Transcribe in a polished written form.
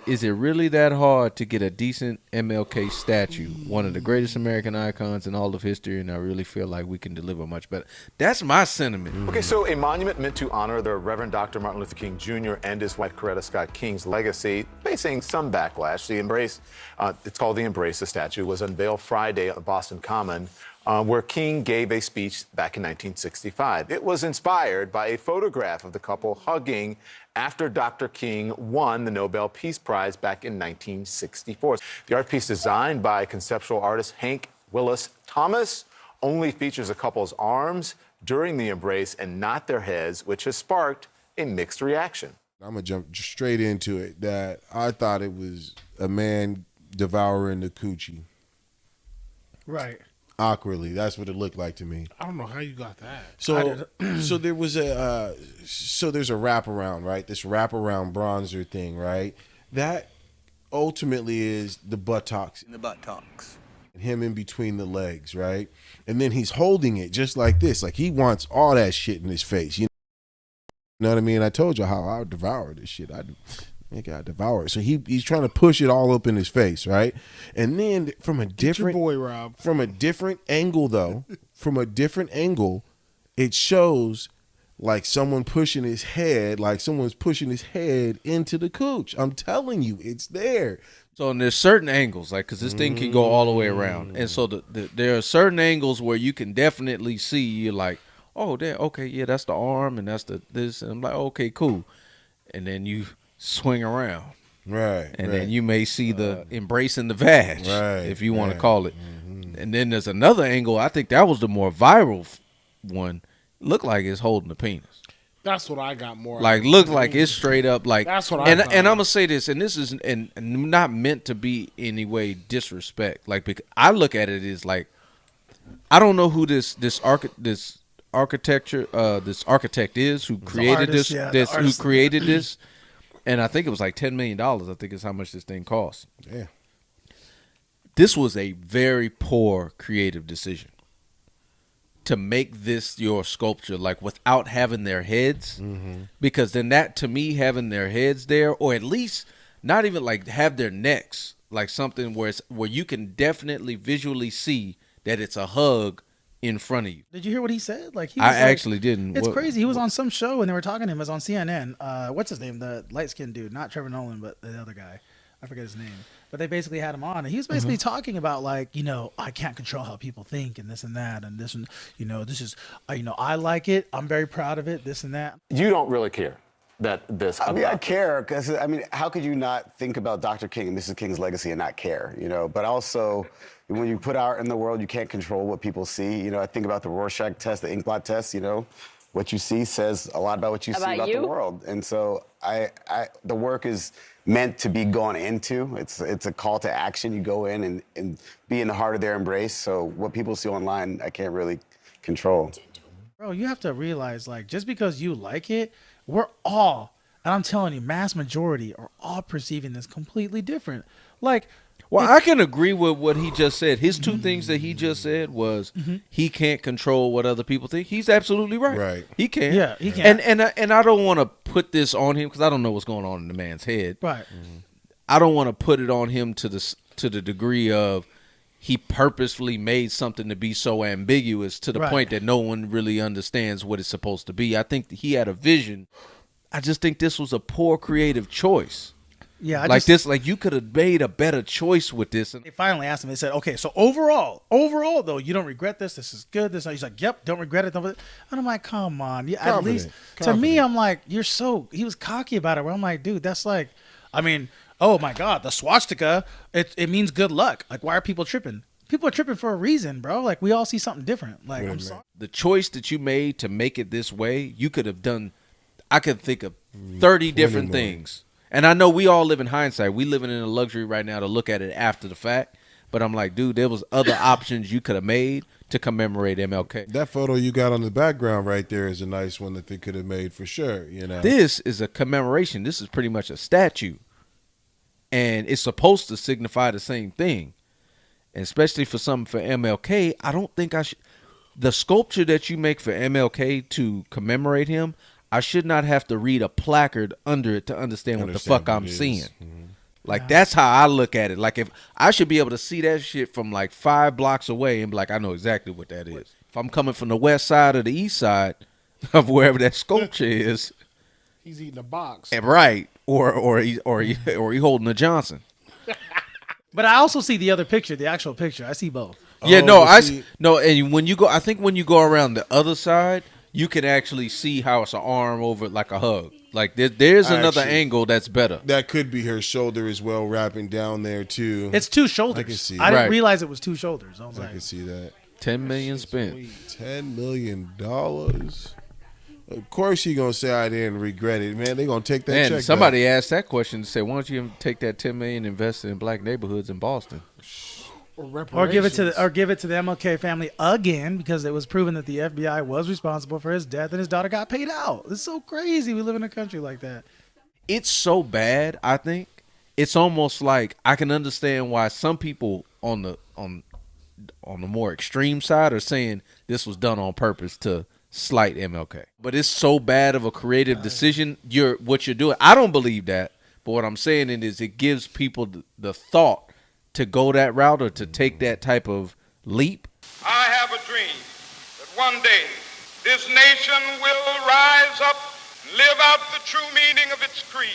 Is it really that hard to get a decent MLK statue, one of the greatest American icons in all of history, and I really feel like we can deliver much better. That's my sentiment. Okay, so a monument meant to honor the Reverend Dr. Martin Luther King Jr. and his wife Coretta Scott King's legacy, facing some backlash. The Embrace, it's called the Embrace, the statue, was unveiled Friday at the Boston Common, where King gave a speech back in 1965. It was inspired by a photograph of the couple hugging after Dr. King won the Nobel Peace Prize back in 1964. The art piece, designed by conceptual artist Hank Willis Thomas, only features a couple's arms during the embrace and not their heads, which has sparked a mixed reaction. I'm going to jump straight into it, that I thought it was a man devouring the coochie. Right. Awkwardly. That's what it looked like to me. I don't know how you got that. So there was there's a wraparound, right? This wraparound bronzer thing, right? That ultimately is the buttocks. The buttocks. Him in between the legs, right? And then he's holding it just like this. Like he wants all that shit in his face. You know what I mean? I told you how I would devour this shit. I devour it. So he's trying to push it all up in his face, right? And then from a different boy, Rob. From a different angle though, it shows like someone pushing his head, like someone's pushing his head into the cooch. I'm telling you, it's there. So there's certain angles, like, because this thing can go all the way around. And so there are certain angles where you can definitely see, you're like, oh, there, okay, yeah, that's the arm and that's this. And I'm like, okay, cool. And then you swing around. Right. And then you may see the embracing the vag, if you want to call it. And then there's another angle. I think that was the more viral one. Looked like it's holding the penis. That's what I got more. Like, look like it's straight up like. That's what I and thought. And I'm gonna say this, and this is and not meant to be any way disrespect. Like, because I look at it as like, I don't know who this architect is who created artist, created this, and I think it was like $10 million. I think is how much this thing cost. Yeah. This was a very poor creative decision to make this your sculpture, like, without having their heads, because then that, to me, having their heads there, or at least not even like have their necks, like something where you can definitely visually see that it's a hug in front of you. Did you hear what he said? Like, he was actually didn't. It's crazy. He was on some show and they were talking to him. It was on CNN. What's his name? The light-skinned dude, not Trevor Nolan, but the other guy. I forget his name. But they basically had him on, and he was basically talking about, like, I can't control how people think and this and that and this, and this is, I like it. I'm very proud of it. This and that. You don't really care that this. I mean, I care because, how could you not think about Dr. King and Mrs. King's legacy and not care, But also, when you put art in the world, you can't control what people see. I think about the Rorschach test, the inkblot test, What you see says a lot about what you see about the world. And so the work is meant to be gone into. It's a call to action. You go in and be in the heart of their embrace. So what people see online, I can't really control. Bro, you have to realize, like, just because you like it, we're all, and I'm telling you, mass majority are all perceiving this completely different. Like, well, I can agree with what he just said. His two things that he just said was he can't control what other people think. He's absolutely right. Right. He can't. Yeah, he can't. And I don't want to put this on him because I don't know what's going on in the man's head. Right. I don't want to put it on him to the degree of he purposefully made something to be so ambiguous to the point that no one really understands what it's supposed to be. I think that he had a vision. I just think this was a poor creative choice. Yeah, you could have made a better choice with this. They finally asked him. They said, "Okay, so overall, though, you don't regret this. This is good. This." He's like, "Yep, don't regret it." And I'm like, "Come on." Yeah, at least to me, I'm like, "You're so." He was cocky about it. Where I'm like, "Dude, that's like, oh my God, the swastika. It means good luck. Like, why are people tripping? People are tripping for a reason, bro. Like, we all see something different. Like, I'm sorry. The choice that you made to make it this way, you could have done. I could think of 30 different things. And I know we all live in hindsight. We living in a luxury right now to look at it after the fact. But I'm like, dude, there was other options you could have made to commemorate MLK. That photo you got on the background right there is a nice one that they could have made for sure. This is a commemoration. This is pretty much a statue. And it's supposed to signify the same thing. And especially for something for MLK, I don't think I should. The sculpture that you make for MLK to commemorate him, I should not have to read a placard under it to understand what the fuck I'm seeing. Like that's how I look at it. Like if I should be able to see that shit from like 5 blocks away and be like, I know exactly what that is. If I'm coming from the west side or the east side of wherever that sculpture is, he's eating a box. right? Or he holding a Johnson. But I also see the other picture, the actual picture. I see both. Yeah, no, and when you go, I think when you go around the other side, you can actually see how it's an arm over like a hug. Like there's another angle that's better. That could be her shoulder as well, wrapping down there too. It's 2 shoulders. I can see. I didn't Right. realize it was 2 shoulders. I was I like, can see that. 10 million spent. $10 million. Of course, you gonna say I didn't regret it, man. They gonna take that And check. somebody asked that question and said, "Why don't you take that 10 million invested in black neighborhoods in Boston?" or give it to the MLK family again, because it was proven that the FBI was responsible for his death and his daughter got paid out. It's so crazy. We live in a country like that. It's so bad. I think it's almost like I can understand why some people on the more extreme side are saying this was done on purpose to slight MLK. But it's so bad of a creative decision. What you're doing. I don't believe that. But what I'm saying is it gives people the thought to go that route or to take that type of leap. I have a dream that one day this nation will rise up and live out the true meaning of its creed.